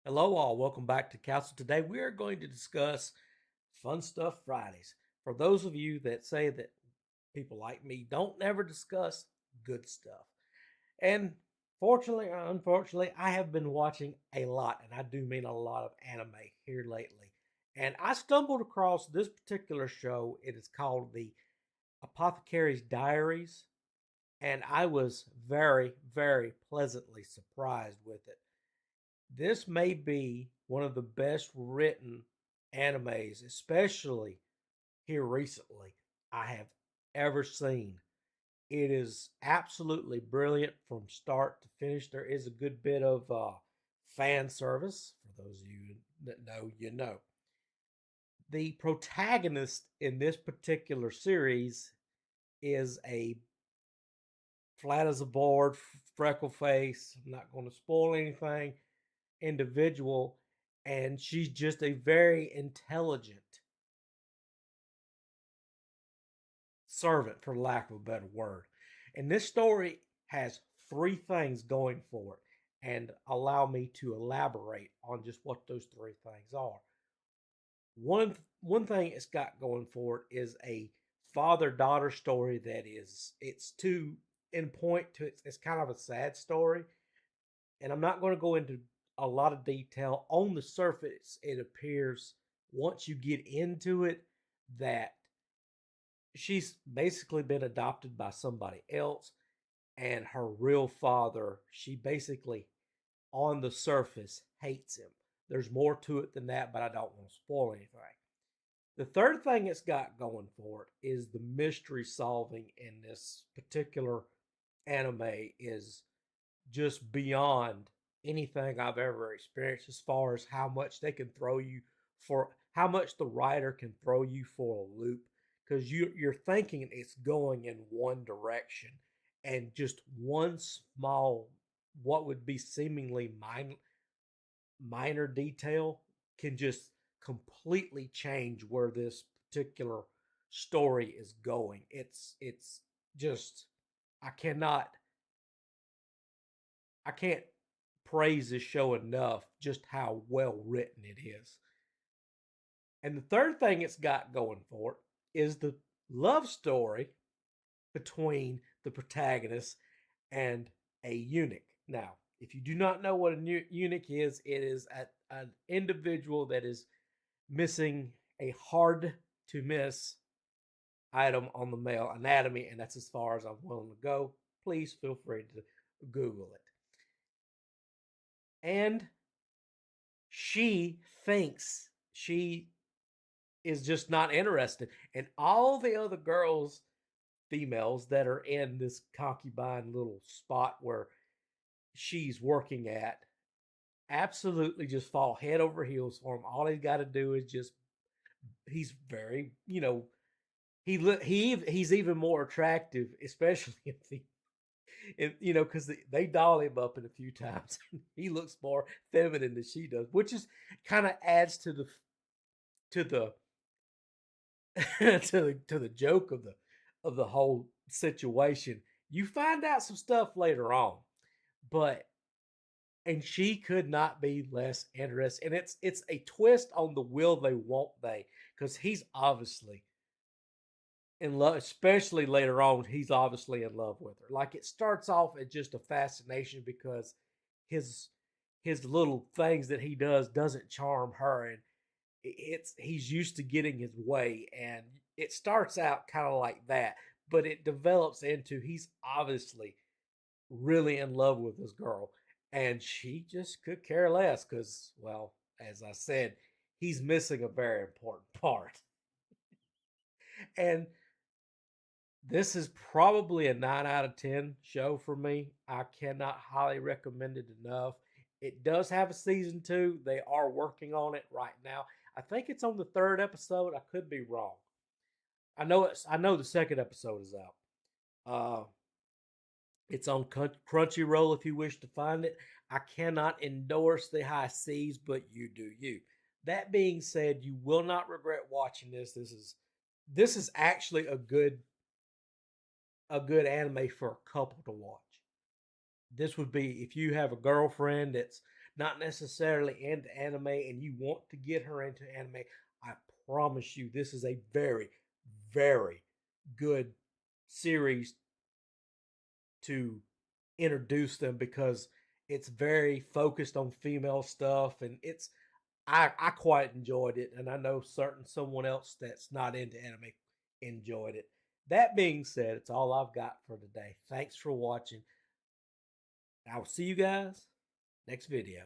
Hello, all. Welcome back to Council. Today, we are going to discuss Fun Stuff Fridays. For those of you that say that people like me don't never discuss good stuff. And fortunately or unfortunately, I have been watching a lot, and I do mean a lot of anime here lately. And I stumbled across this particular show. It is called the Apothecary's Diaries, and I was very, very pleasantly surprised with it. This may be one of the best written animes, especially here recently, I have ever seen. It is absolutely brilliant from start to finish. There is a good bit of fan service. For those of you that know, you know. The protagonist in this particular series is a flat as a board, freckle face. I'm not going to spoil anything. Individual, and she's just a very intelligent servant, for lack of a better word. And this story has three things going for it, and allow me to elaborate on just what those three things are. One thing it's got going for it is a father daughter story that is it's too in point to it's kind of a sad story, and I'm not going to go into a lot of detail. On the surface, it appears once you get into it that she's basically been adopted by somebody else, and her real father, she basically, on the surface, hates him. There's more to it than that, but I don't want to spoil anything. The third thing it's got going for it is the mystery solving in this particular anime is just beyond anything I've ever experienced as far as how much they can throw you for how much the writer can throw you for a loop because you're thinking it's going in one direction and just one small what would be seemingly minor detail can just completely change where this particular story is going. It's just I cannot I can't praise this show enough just how well written it is. And the third thing it's got going for it is the love story between the protagonist and a eunuch. Now, if you do not know what a eunuch is, it is an individual that is missing a hard to miss item on the male anatomy, and that's as far as I'm willing to go. Please feel free to Google it. And she thinks she is just not interested. And all the other girls, females that are in this concubine little spot where she's working at, absolutely just fall head over heels for him. All he's got to do is just, he's very, he's even more attractive, especially because they doll him up in a few times. He looks more feminine than she does, which is kind of adds to the to the joke of the whole situation. You find out some stuff later on, but and she could not be less interested. And it's a twist on the will they won't they, because he's obviously in love, especially later on. He's obviously in love with her. Like it starts off as just a fascination because his his little things that he doesn't charm her, and he's used to getting his way, and it starts out kind of like that, but it develops into he's obviously really in love with this girl, and she just could care less because, well, as I said, he's missing a very important part. And this is probably a 9 out of 10 show for me. I cannot highly recommend it enough. It does have a season 2. They are working on it right now. I think it's on the third episode. I could be wrong. I know the second episode is out. Uh it's on Crunchyroll if you wish to find it. I cannot endorse the high seas, but you do you. That being said, you will not regret watching this. This is actually a good anime for a couple to watch. This would be if you have a girlfriend that's not necessarily into anime and you want to get her into anime, I promise you this is a very, very good series to introduce them because it's very focused on female stuff and I quite enjoyed it, and I know certain someone else that's not into anime enjoyed it. That being said, it's all I've got for today. Thanks for watching. I will see you guys next video.